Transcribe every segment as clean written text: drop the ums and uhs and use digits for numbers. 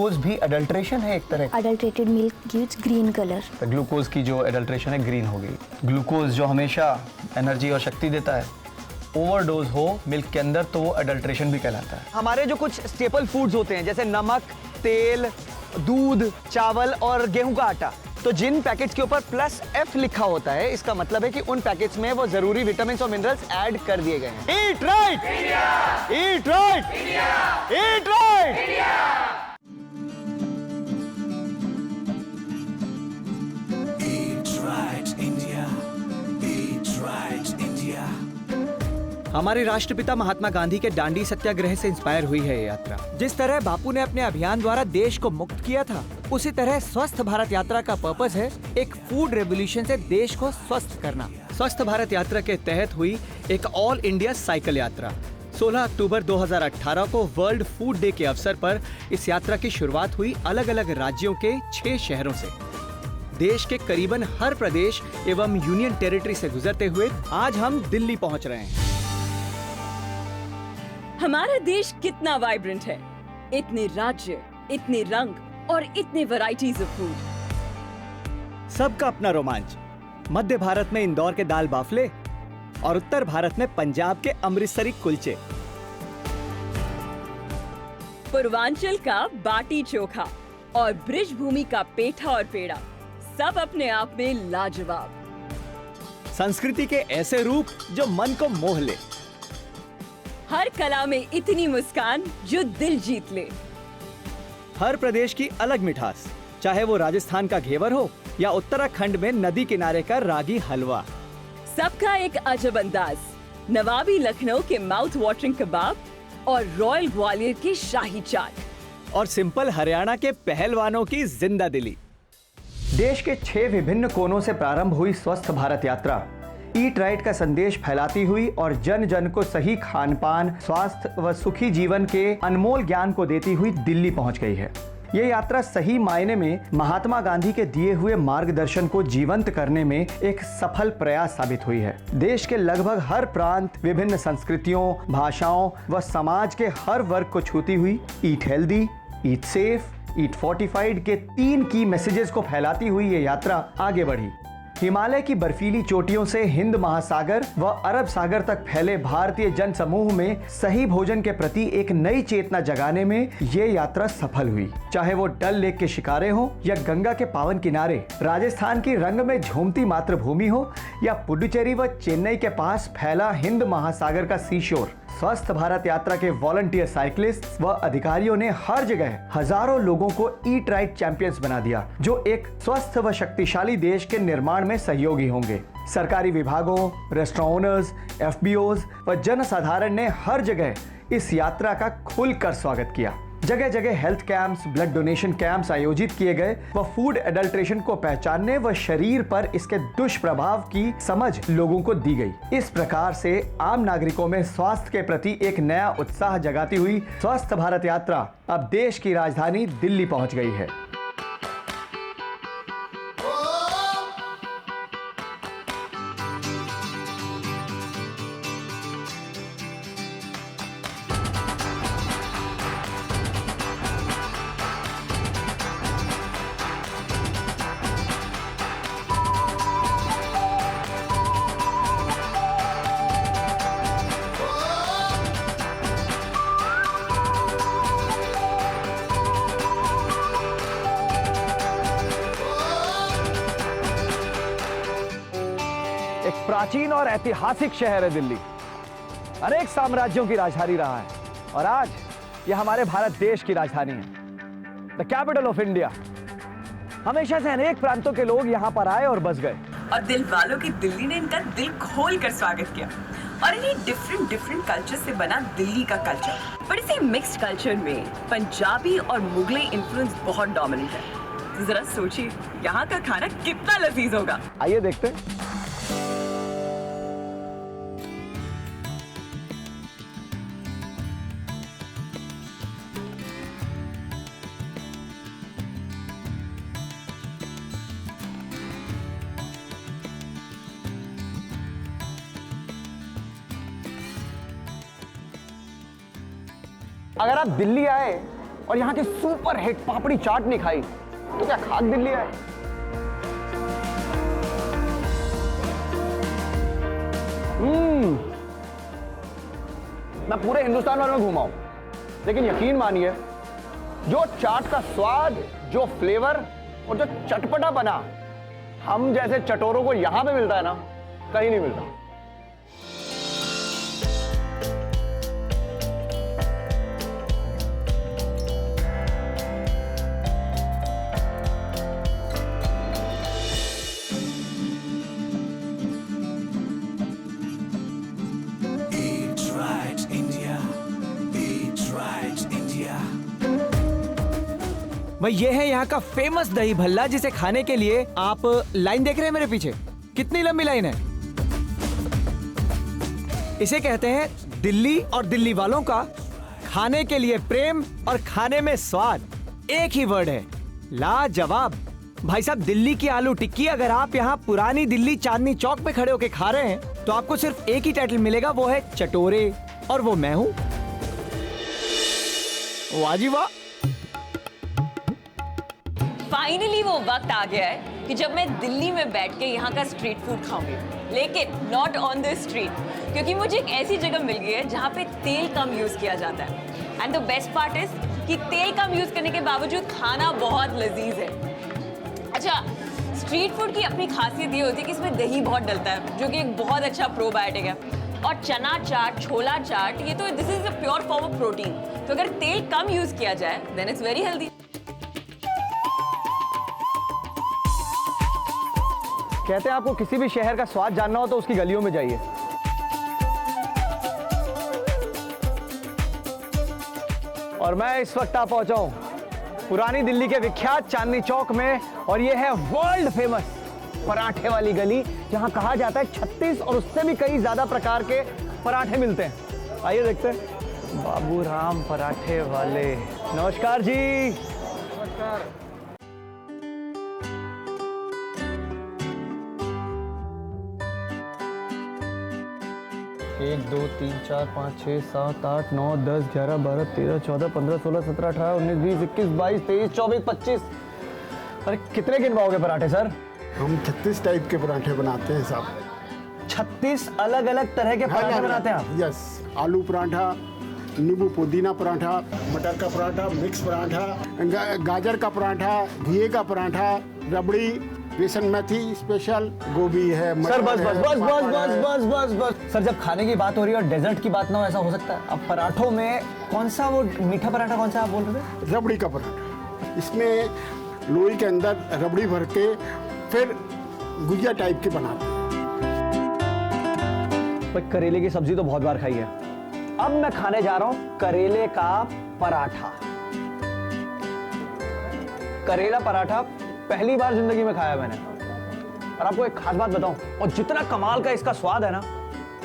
Glucose भी adulteration है एक तरह का। Adulterated milk gives green color. तो ग्लूकोज की जो अडल्ट्रेशन है ग्रीन हो गई। ग्लूकोज जो हमेशा एनर्जी और शक्ति देता है, ओवरडोज हो मिल्क के अंदर तो वो अडल्ट्रेशन भी कहलाता है। हमारे जो कुछ स्टेपल फूड्स होते हैं जैसे नमक, तेल, दूध, चावल और गेहूं का आटा, तो जिन पैकेट्स के ऊपर +F लिखा होता है, इसका मतलब है कि उन पैकेट्स में वो जरूरी विटामिन और मिनरल्स ऐड कर दिए गए हैं। Eat right India, eat right India, eat right India. हमारे राष्ट्रपिता महात्मा गांधी के दांडी सत्याग्रह से इंस्पायर हुई है ये यात्रा। जिस तरह बापू ने अपने अभियान द्वारा देश को मुक्त किया था, उसी तरह स्वस्थ भारत यात्रा का पर्पस है एक फूड रेवोल्यूशन से देश को स्वस्थ करना। स्वस्थ भारत यात्रा के तहत हुई एक ऑल इंडिया साइकिल यात्रा 16 अक्टूबर 2018 को वर्ल्ड फूड डे के अवसर पर इस यात्रा की शुरुआत हुई अलग अलग राज्यों के 6 शहरों से। देश के करीबन हर प्रदेश एवं यूनियन टेरिटरी से गुजरते हुए आज हम दिल्ली पहुंच रहे हैं। हमारा देश कितना वाइब्रेंट है, इतने राज्य, इतने रंग और इतने वैरायटीज ऑफ फूड। सबका अपना रोमांच। मध्य भारत में इंदौर के दाल बाफले और उत्तर भारत में पंजाब के अमृतसरी कुलचे। पूर्वांचल का बाटी चोखा और ब्रिज भूमि का पेठा और पेड़ा, सब अपने आप में लाजवाब। संस्कृति के ऐसे रूप जो मन को मोह ले। हर कला में इतनी मुस्कान जो दिल जीत ले। हर प्रदेश की अलग मिठास, चाहे वो राजस्थान का घेवर हो या उत्तराखंड में नदी किनारे का रागी हलवा। सबका एक अजब अंदाज। नवाबी लखनऊ के माउथ वाटरिंग कबाब और रॉयल ग्वालियर की शाही चाट और सिंपल हरियाणा के पहलवानों की जिंदा दिली। देश के 6 विभिन्न कोनों से प्रारंभ हुई स्वस्थ भारत यात्रा ईट राइट का संदेश फैलाती हुई और जन जन को सही खान पान, स्वास्थ्य व सुखी जीवन के अनमोल ज्ञान को देती हुई दिल्ली पहुंच गई है। ये यात्रा सही मायने में महात्मा गांधी के दिए हुए मार्गदर्शन को जीवंत करने में एक सफल प्रयास साबित हुई है। देश के लगभग हर प्रांत, विभिन्न संस्कृतियों, भाषाओं व समाज के हर वर्ग को छूती हुई ईट हेल्दी, ईट सेफ, ईट फोर्टिफाइड के 3 की मैसेजेस को फैलाती हुई ये यात्रा आगे बढ़ी। हिमालय की बर्फीली चोटियों से हिंद महासागर व अरब सागर तक फैले भारतीय जन समूह में सही भोजन के प्रति एक नई चेतना जगाने में ये यात्रा सफल हुई। चाहे वो डल लेक के शिकारे हो या गंगा के पावन किनारे, राजस्थान की रंग में झूमती मातृभूमि हो या पुडुचेरी व चेन्नई के पास फैला हिंद महासागर का सीशोर, स्वस्थ भारत यात्रा के वॉलंटियर साइकिलिस्ट व अधिकारियों ने हर जगह हजारों लोगों को ईट राइट चैंपियंस बना दिया, जो एक स्वस्थ व शक्तिशाली देश के निर्माण में सहयोगी होंगे। सरकारी विभागों, रेस्टोरेंट ओनर्स, एफबीओज व जनसाधारण ने हर जगह इस यात्रा का खुलकर स्वागत किया। जगह जगह health camps, blood donation camps आयोजित किए गए व फूड एडल्ट्रेशन को पहचानने व शरीर पर इसके दुष्प्रभाव की समझ लोगों को दी गई। इस प्रकार से आम नागरिकों में स्वास्थ्य के प्रति एक नया उत्साह जगाती हुई स्वस्थ भारत यात्रा अब देश की राजधानी दिल्ली पहुंच गई है। एक प्राचीन और ऐतिहासिक शहर है दिल्ली। अनेक साम्राज्यों की राजधानी रहा है और आज यह हमारे भारत देश की राजधानी है, द कैपिटल ऑफ इंडिया। हमेशा से अनेक प्रांतों के लोग यहाँ पर आए और बस गए और दिल वालों की दिल्ली ने इनका दिल खोल कर स्वागत किया। और इन्हीं डिफरेंट कल्चर से बना दिल्ली का कल्चर, बट इसी मिक्स्ड कल्चर में पंजाबी और मुगले इन्फ्लुएंस बहुत डोमिनेंट है। तो जरा सोचिए यहाँ का खाना कितना लजीज होगा। आइए देखते हैं। अगर आप दिल्ली आए और यहाँ की सुपर हिट पापड़ी चाट नहीं खाई तो क्या खाक दिल्ली है? मैं पूरे हिंदुस्तान भर में घूमा हूं, लेकिन यकीन मानिए जो चाट का स्वाद, जो फ्लेवर और जो चटपटा बना हम जैसे चटोरों को यहां पे मिलता है ना, कहीं नहीं मिलता। भाई ये है यहाँ का फेमस दही भल्ला, जिसे खाने के लिए आप लाइन देख रहे हैं मेरे पीछे, कितनी लंबी लाइन है। इसे कहते हैं दिल्ली और दिल्ली वालों का खाने के लिए प्रेम और खाने में स्वाद, एक ही वर्ड है, लाजवाब। भाई साहब, दिल्ली की आलू टिक्की अगर आप यहाँ पुरानी दिल्ली चांदनी चौक पे खड़े होके खा रहे हैं तो आपको सिर्फ एक ही टाइटल मिलेगा, वो है चटोरे, और वो मैं हूं। वाह जी वाह। फाइनली वो वक्त आ गया है कि जब मैं दिल्ली में बैठ के यहाँ का स्ट्रीट फूड खाऊंगी, लेकिन नॉट ऑन द स्ट्रीट, क्योंकि मुझे एक ऐसी जगह मिल गई है जहाँ पे तेल कम यूज किया जाता है। And the best part is कि तेल कम यूज करने के बावजूद खाना बहुत लजीज है। अच्छा, स्ट्रीट फूड की अपनी खासियत ये होती है कि इसमें दही बहुत डलता है, जो कि एक बहुत अच्छा प्रोबायोटिक है। और चना चाट, छोला चाट, ये तो this is a pure form of protein. तो अगर तेल कम यूज किया जाए देन इट्स वेरी हेल्दी। कहते हैं आपको किसी भी शहर का स्वाद जानना हो तो उसकी गलियों में जाइए। और मैं इस वक्त आ पहुंचा हूं पुरानी दिल्ली के विख्यात चांदनी चौक में, और ये है वर्ल्ड फेमस पराठे वाली गली, जहां कहा जाता है 36 और उससे भी कई ज्यादा प्रकार के पराठे मिलते हैं। आइए देखते हैं। बाबू राम पराठे वाले, नमस्कार जी। नमस्कार। 1 2 3 4 5 6 7 8 9 10 11 12 13 14 15 16 17 18 19 20 21 22 23 24 25। अरे कितने गिनवाओगे पराठे सर? हम 36 टाइप के पराठे बनाते हैं साहब। 36 अलग अलग तरह के पराठे बनाते हैं आप? यस, आलू पराठा, नींबू पुदीना पराठा, मटर का पराठा, मिक्स पराठा, गाजर का पराठा, घिए का पराठा, रबड़ी, बेसन मेथी स्पेशल, गोभी है। सर बस बस बस बस बस बस बस बस सर, जब खाने की बात हो रही है और डेजर्ट की बात ना हो, ऐसा हो सकता है? अब पराठों में कौन सा वो मीठा पराठा कौन सा आप बोल रहे थे? रबड़ी का पराठा। इसमें लोई के अंदर रबड़ी भर के फिर गुजिया टाइप के बनाते हैं। करेले की सब्जी तो बहुत बार खाई है, अब मैं खाने जा रहा हूं करेले का पराठा। करेला पराठा पहली बार जिंदगी में खाया मैंने, और आपको एक खास बात बताऊं, और जितना कमाल का इसका स्वाद है ना,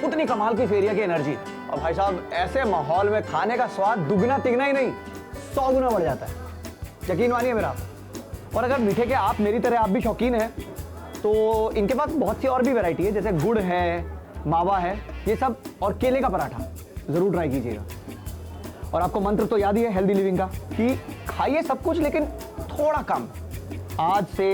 उतनी कमाल की फेरिया की एनर्जी। और भाई साहब, ऐसे माहौल में खाने का स्वाद दुगना तिगना ही नहीं 100 गुना बढ़ जाता है, यकीन मानिए मेरा। और अगर मीठे के आप मेरी तरह आप भी शौकीन हैं तो इनके पास बहुत सी और भी वैरायटी है, जैसे गुड़ है, मावा है, ये सब, और केले का पराठा जरूर ट्राई कीजिएगा। और आपको मंत्र तो याद ही है हेल्दी लिविंग का, कि खाइए सब कुछ लेकिन थोड़ा कम। आज से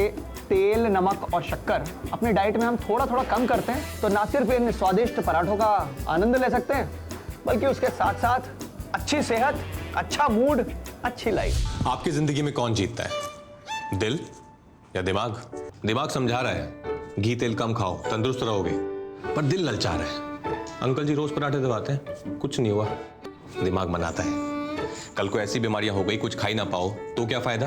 तेल, नमक और शक्कर अपनी डाइट में हम थोड़ा थोड़ा कम करते हैं तो ना सिर्फ इन स्वादिष्ट पराठों का आनंद ले सकते हैं, बल्कि उसके साथ साथ अच्छी सेहत, अच्छा मूड, अच्छी लाइफ। आपकी जिंदगी में कौन जीतता है, दिल या दिमाग? दिमाग समझा रहा है घी तेल कम खाओ, तंदुरुस्त रहोगे, पर दिल ललचा रहा है। अंकल जी रोज पराठे दबाते हैं, कुछ नहीं हुआ। दिमाग मनाता है कल को ऐसी बीमारियां हो गई, कुछ खा ही ना पाओ तो क्या फायदा,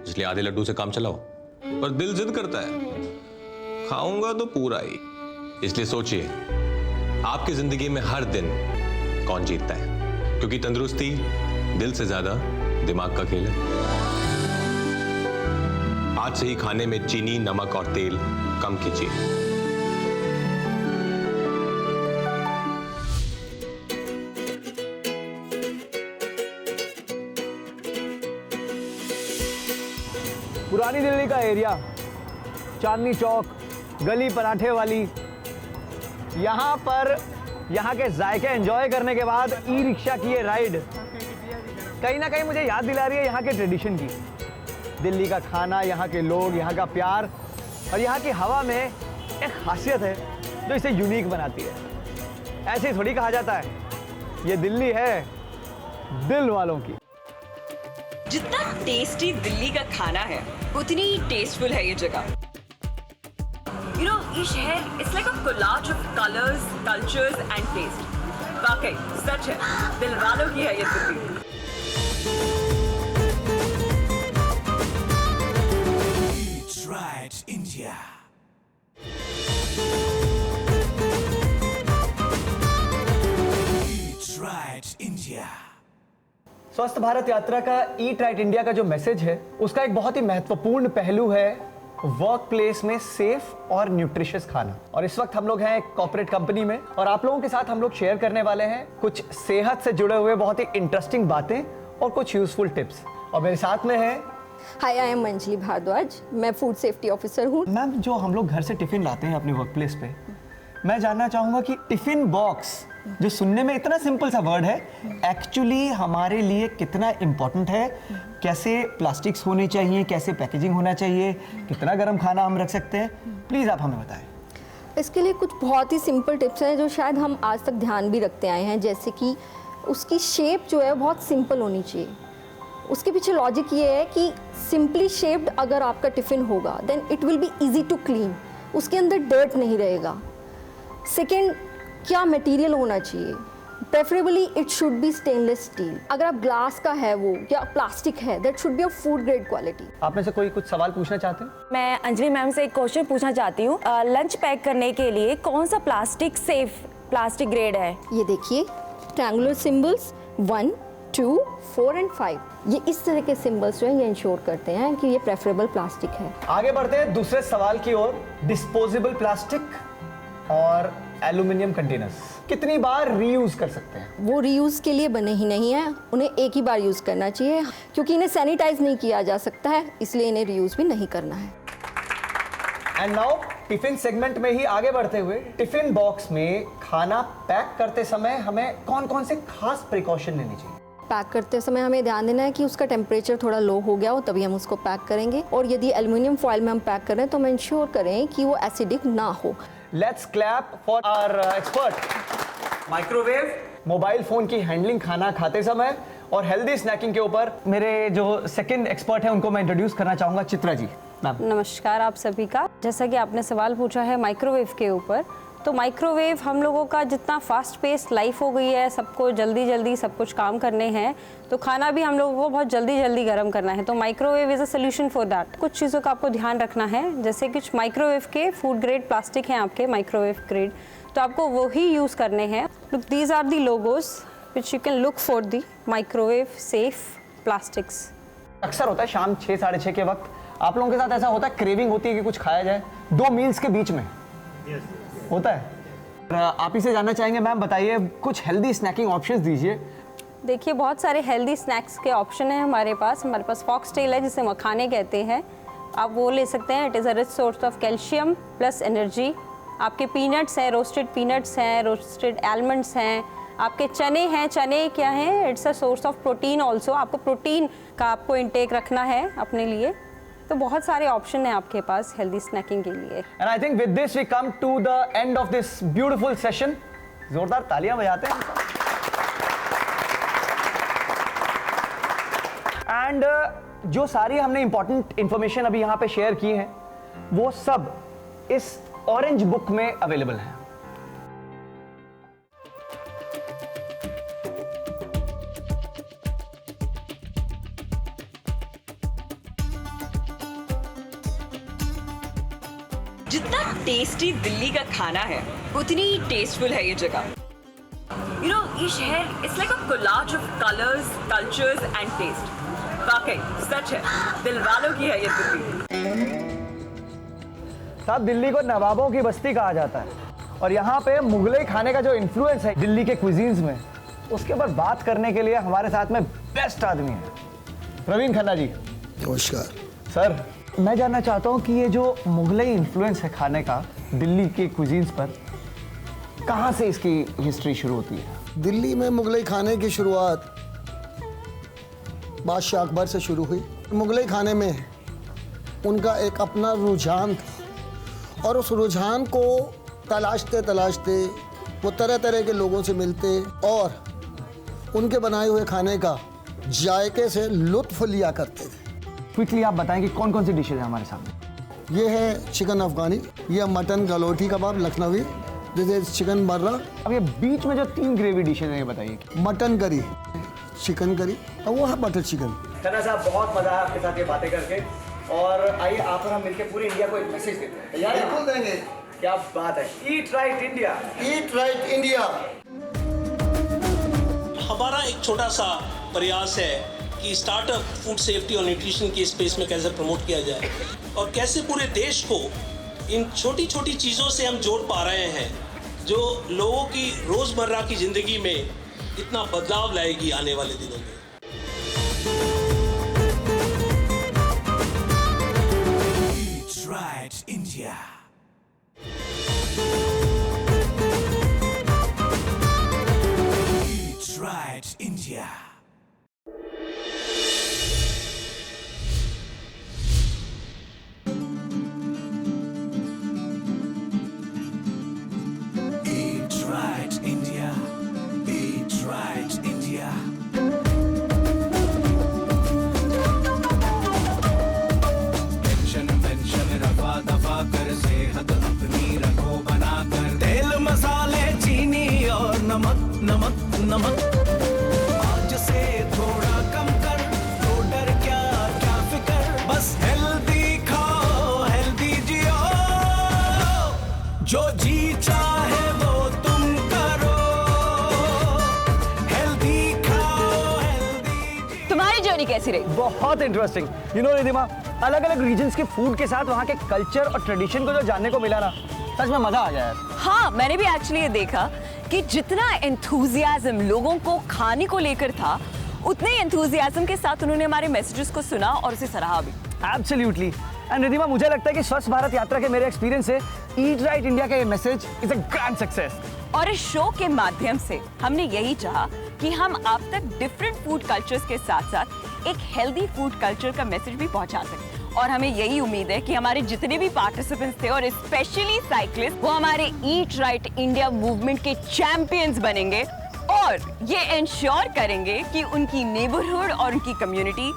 इसलिए आधे लड्डू से काम चलाओ। पर दिल जिद करता है खाऊंगा तो पूरा ही। इसलिए सोचिए आपकी जिंदगी में हर दिन कौन जीतता है, क्योंकि तंदुरुस्ती दिल से ज्यादा दिमाग का खेल है। आज से ही खाने में चीनी, नमक और तेल कम कीजिए। पुरानी दिल्ली का एरिया, चांदनी चौक, गली पराठे वाली, यहाँ पर यहाँ के जायके एंजॉय करने के बाद ई रिक्शा की ये राइड कहीं ना कहीं मुझे याद दिला रही है यहाँ के ट्रेडिशन की। दिल्ली का खाना, यहाँ के लोग, यहाँ का प्यार और यहाँ की हवा में एक खासियत है जो इसे यूनिक बनाती है। ऐसे ही थोड़ी कहा जाता है, ये दिल्ली है दिल वालों की। जितना टेस्टी दिल्ली का खाना है उतनी ही टेस्टफुल है ये जगह। यू नो, ये शहर it's like a collage of colours, cultures and taste. वाकई सच है, दिल वालों की है ये Delhi. Right, India. Eat right, India. स्वस्थ भारत यात्रा का ईट राइट इंडिया का जो मैसेज है उसका एक बहुत ही महत्वपूर्ण पहलू है वर्क प्लेस में सेफ और न्यूट्रिशियस खाना। और इस वक्त हम लोग हैं एक कॉर्पोरेट कंपनी में और आप लोगों के साथ हम लोग शेयर करने वाले हैं कुछ सेहत से जुड़े हुए बहुत ही इंटरेस्टिंग बातें और कुछ यूजफुल टिप्स। और मेरे साथ में है हाय, आई एम अंजलि भारद्वाज। मैं फूड सेफ्टी ऑफिसर हूँ। मैम, जो हम लोग घर से टिफिन लाते हैं अपने वर्क प्लेस पे, मैं जानना चाहूँगा कि टिफिन बॉक्स जो सुनने में इतना सिंपल सा वर्ड है, एक्चुअली हमारे लिए कितना इम्पोर्टेंट है, कैसे प्लास्टिक्स होने चाहिए, कैसे पैकेजिंग होना चाहिए, कितना गर्म खाना हम रख सकते हैं, प्लीज़ आप हमें बताएं। इसके लिए कुछ बहुत ही सिंपल टिप्स हैं जो शायद हम आज तक ध्यान भी रखते आए हैं, जैसे कि उसकी शेप जो है बहुत सिंपल होनी चाहिए। उसके पीछे लॉजिक ये है कि सिंपली शेप्ड अगर आपका टिफ़िन होगा then it will be easy to clean, उसके अंदर डर्ट नहीं रहेगा। सेकेंड, क्या मटेरियल होना चाहिए, preferably it should be stainless steel. अगर आप ग्लास का है वो या प्लास्टिक है, that should be of food grade quality. आप में से कोई कुछ सवाल पूछना चाहते हैं? मैं अंजलि मैम से एक क्वेश्चन पूछना चाहती हूँ। लंच पैक करने के लिए कौन सा प्लास्टिक सेफ प्लास्टिक ग्रेड है? ये देखिए, ट्रायंगुलर सिंबल्स 1, 2, 4 एंड 5, ये इस तरह के सिंबल्स जो हैं ये इंश्योर करते हैं कि ये प्रेफरेबल प्लास्टिक है। आगे बढ़ते हैं दूसरे सवाल की ओर। डिस्पोजेबल प्लास्टिक और एल्यूमिनियम कंटेनर्स कितनी बार रीयूज कर सकते हैं? वो रीयूज के लिए बने ही नहीं है, उन्हें एक ही बार यूज करना चाहिए क्योंकि इन्हें सैनिटाइज नहीं किया जा सकता है, इसलिए इन्हें रीयूज भी नहीं करना है। एंड नाउ टिफिन सेगमेंट में ही आगे बढ़ते हुए, टिफिन बॉक्स में खाना पैक करते समय हमें कौन-कौन से खास प्रिकॉशन लेनी चाहिए? पैक करते समय हमें ध्यान देना है कि उसका टेम्परेचर थोड़ा लो हो गया हो, तभी हम उसको पैक करेंगे। और यदि एल्युमिनियम फॉइल में हम पैक कर रहे हैं तो हम इंश्योर करें कि वो एसिडिक ना हो। Let's clap for our expert. Microwave, mobile phone की हैंडलिंग खाना खाते समय और हेल्दी स्नैकिंग के ऊपर मेरे जो सेकंड एक्सपर्ट हैं उनको मैं इंट्रोड्यूस करना चाहूँगा, चित्रा जी। मैम, नमस्कार आप सभी का। जैसा कि आपने सवाल पूछा है माइक्रोवेव के ऊपर, तो माइक्रोवेव हम लोगों का जितना फास्ट पेस लाइफ हो गई है, सबको जल्दी जल्दी सब कुछ काम करने हैं, तो खाना भी हम लोगों को बहुत जल्दी जल्दी गर्म करना है, तो microwave is a solution for that. कुछ चीज़ों का आपको ध्यान रखना है, जैसे कुछ माइक्रोवेव के फूड ग्रेड प्लास्टिक हैं आपके माइक्रोवेव ग्रेड, तो आपको वो ही यूज़ करने हैं। Look, these are the logos which you can look for the microwave safe plastics. अक्सर होता है शाम 6, 6:30 के वक्त आप लोगों के साथ ऐसा होता है, क्रेविंग होती है कि कुछ खाया जाए 2 मील्स के बीच में? होता है। आप ही से जानना चाहेंगे मैम, बताइए कुछ हेल्दी स्नैकिंग ऑप्शंस दीजिए। देखिए, बहुत सारे हेल्दी स्नैक्स के ऑप्शन हैं हमारे पास फॉक्सटेल है जिसे मखाने कहते हैं, आप वो ले सकते हैं। It is a rich source of calcium plus energy. आपके पीनट्स हैं, रोस्टेड पीनट्स हैं, रोस्टेड आलमंड्स हैं, आपके चने हैं। चने क्या हैं? It's a source of protein also. आपको प्रोटीन का आपको इंटेक रखना है अपने लिए, तो बहुत सारे ऑप्शन हैं आपके पास हेल्दी स्नैकिंग के लिए। And I think with this we come to the end of this beautiful session. जोरदार तालियां बजाते हैं। एंड जो सारी हमने इंपॉर्टेंट इंफॉर्मेशन अभी यहाँ पे शेयर की है, वो सब इस ऑरेंज बुक में अवेलेबल है। जितना टेस्टी दिल्ली का खाना है उतनी ही टेस्टफुल है ये जगह। यू नो, ये शहर it's like a collage of colours, cultures and taste. वाकई सच है, दिल वालों की है ये दिल्ली। साहब, दिल्ली को नवाबों की बस्ती कहा जाता है और यहाँ पे मुगलई खाने का जो इन्फ्लुएंस है दिल्ली के क्विजीन्स में, उसके ऊपर बात करने के लिए हमारे साथ में बेस्ट आदमी है प्रवीण खन्ना जी। नमस्कार सर, मैं जानना चाहता हूँ कि ये जो मुगलई इन्फ्लुएंस है खाने का दिल्ली के क्विजीन्स पर, कहाँ से इसकी हिस्ट्री शुरू होती है? दिल्ली में मुगलई खाने की शुरुआत बादशाह अकबर से शुरू हुई। मुगलई खाने में उनका एक अपना रुझान था और उस रुझान को तलाशते तलाशते वो तरह तरह के लोगों से मिलते और उनके बनाए हुए खाने का जायके से लुत्फ लिया करते थे। क्विकली आप बताएं कि कौन कौन सी डिशेज हैं हमारे सामने। ये है चिकन अफगानी, ये mutton galouti kebab Lucknowi, this is chicken मर्रा। अब ये बीच में जो 3 ग्रेवी डिशेज हैं ये बताइए। मटन करी, चिकन करी और वो है बटर चिकन। खन्ना साहब बहुत मजा आया आपके साथ ये बातें करके और आइए आप और हम मिलकर पूरे इंडिया को एक मैसेज देते हैं। तैयार हैं? बिल्कुल देंगे। क्या बात है। Eat right India, eat right India. हमारा एक छोटा सा प्रयास है कि स्टार्टअप फूड सेफ्टी और न्यूट्रिशन के स्पेस में कैसे प्रमोट किया जाए और कैसे पूरे देश को इन छोटी छोटी चीज़ों से हम जोड़ पा रहे हैं जो लोगों की रोज़मर्रा की ज़िंदगी में इतना बदलाव लाएगी आने वाले दिनों में। Eat Right India. Eat Right India. Eat Right India. Eat Right India. Tension रफा दफा कर सेहत अपनी रखो बना कर। तेल मसाले चीनी और नमक नमक नमक आज से थोड़ा कम कर। तो डर क्या क्या फिकर, बस हेल्दी खाओ हेल्दी जियो। जो जी चाहे वो तुम करो, हेल्दी खाओ हेल्दी। तुम्हारी जर्नी कैसी रही? बहुत इंटरेस्टिंग। यू नो रिधिमा, अलग अलग रीजन्स के फूड के साथ वहाँ के कल्चर और ट्रेडिशन को जो जानने को मिला ना, सच में मजा आ गया। हाँ, मैंने भी एक्चुअली ये देखा कि जितना एंथुजियाज्म लोगों को खाने को लेकर था, उतने एंथुजियाज्म के साथ उन्होंने हमारे मैसेजेस को सुना और उसे सराहा भी। एब्सोल्युटली। एंड रिधिमा, मुझे लगता है कि स्वस्थ भारत यात्रा के मेरे एक्सपीरियंस से ईट राइट इंडिया का ये message is a grand success. और इस शो के माध्यम से हमने यही चाहा कि हम आप तक डिफरेंट फूड कल्चर्स के साथ साथ एक हेल्दी फूड कल्चर का मैसेज भी पहुंचा सकें। और हमें यही उम्मीद है कि हमारे जितने भी पार्टिसिपेंट्स थे और स्पेशली साइक्लिस्ट, वो हमारे ईट राइट इंडिया मूवमेंट के चैंपियंस बनेंगे और ये इंश्योर करेंगे कि उनकी नेबरहुड और उनकी कम्युनिटी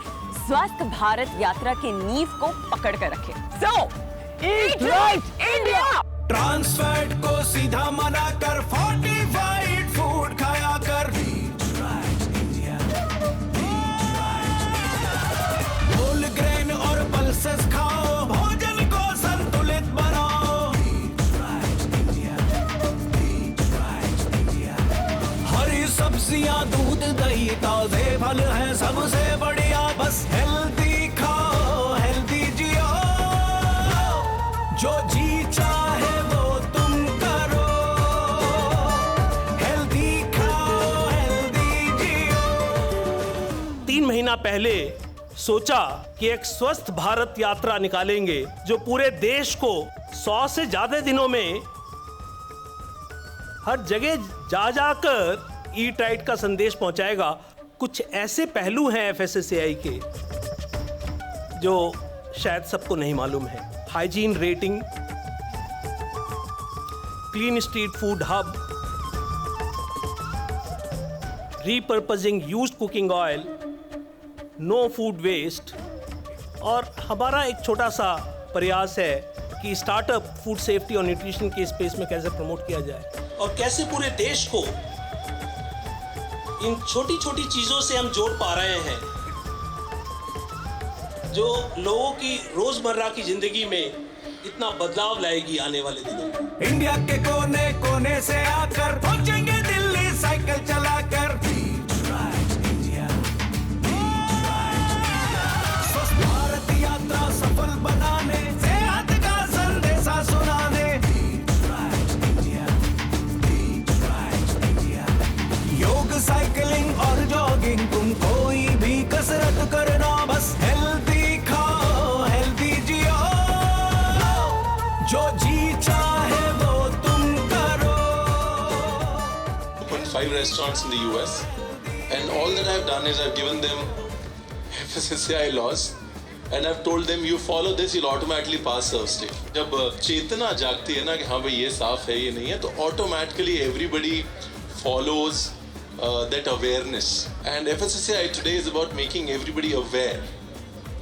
स्वस्थ भारत यात्रा के नींव को पकड़ कर रखे। सो ईट राइट इंडिया। ट्रांसफैट को सीधा मना कर, फोर्टिफाइड फूड खाया कर। Eat Right India. Eat Right India. Whole grain और पल्सेस खाओ, भोजन को संतुलित बनाओ। Eat Right India. Eat Right India. हरी सब्जियां, दूध, दही, ताजे फल हैं सबसे बढ़िया। बस हेल्दी खाओ हेल्दी जियो। जो जी चाहे वो तुम करो, हेल्दी खाओ हेल्दी जियो। 3 महीना पहले सोचा कि एक स्वस्थ भारत यात्रा निकालेंगे जो पूरे देश को 100 से ज्यादा दिनों में हर जगह जा जाकर ईट राइट का संदेश पहुंचाएगा। कुछ ऐसे पहलू हैं FSSAI के जो शायद सबको नहीं मालूम है। Hygiene rating, clean street food hub, repurposing used cooking oil, no food waste. और हमारा एक छोटा सा प्रयास है कि स्टार्टअप फूड सेफ्टी और न्यूट्रिशन के स्पेस में कैसे प्रमोट किया जाए और कैसे पूरे देश को इन छोटी छोटी चीज़ों से हम जोड़ पा रहे हैं जो लोगों की रोजमर्रा की जिंदगी में इतना बदलाव लाएगी आने वाले दिनों में। इंडिया के कोने कोने से आकर पहुंचेंगे दिल्ली साइकिल चलाकर। Eat Right India. Eat Right India. स्वस्थ भारत यात्रा सफल बनाने, सेहत का संदेशा सुनाने। Eat Right India. Eat Right India. योग, साइकिलिंग और जॉगिंग, तुम कोई भी कसरत करना, बस हेल्दी खाओ हेल्दी जियो। जो जी चाहे वो तुम करो। Opened 5 restaurants in the US, and all that I've done is I've given them FSSAI laws and I've told them you follow this, you'll automatically pass serve state. जब चेतना जागती है ना कि हाँ भाई ये साफ है ये नहीं है, तो automatically everybody follows that awareness. And FSSAI today is about making everybody aware,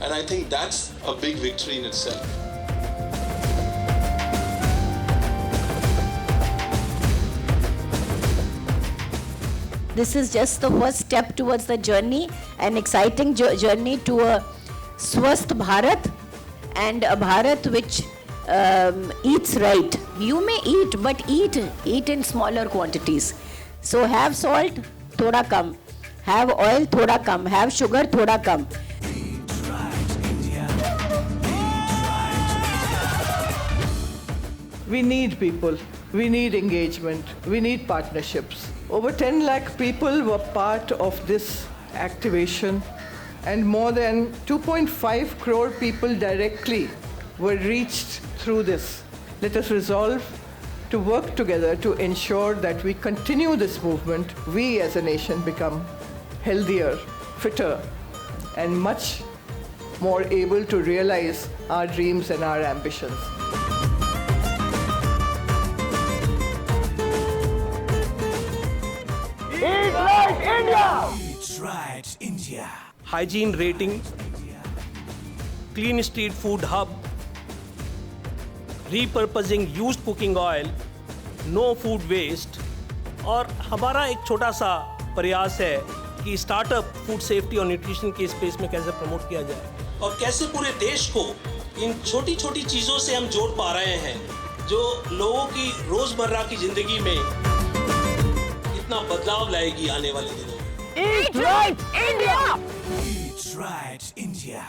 and I think that's a big victory in itself. This is just the first step towards the journey, an exciting journey to a Swasth Bharat and a Bharat which eats right. You may eat, but eat in smaller quantities. So have salt, thoda kam. Have oil, thoda kam. Have sugar, thoda kam. We need people, we need engagement, we need partnerships. Over 10 lakh people were part of this activation, and more than 2.5 crore people directly were reached through this. Let us resolve to work together to ensure that we continue this movement, we as a nation become healthier, fitter, and much more able to realize our dreams and our ambitions. Eat Right India! Eat Right India. hygiene rating, clean street food hub, repurposing used cooking oil, no food waste, और हमारा एक छोटा सा प्रयास है कि startup food safety और nutrition के स्पेस में कैसे प्रमोट किया जाए और कैसे पूरे देश को इन छोटी छोटी चीज़ों से हम जोड़ पा रहे हैं जो लोगों की रोज़मर्रा की ज़िंदगी में इतना बदलाव लाएगी आने वाले दिनों में। Eat Right India! Eat Right India.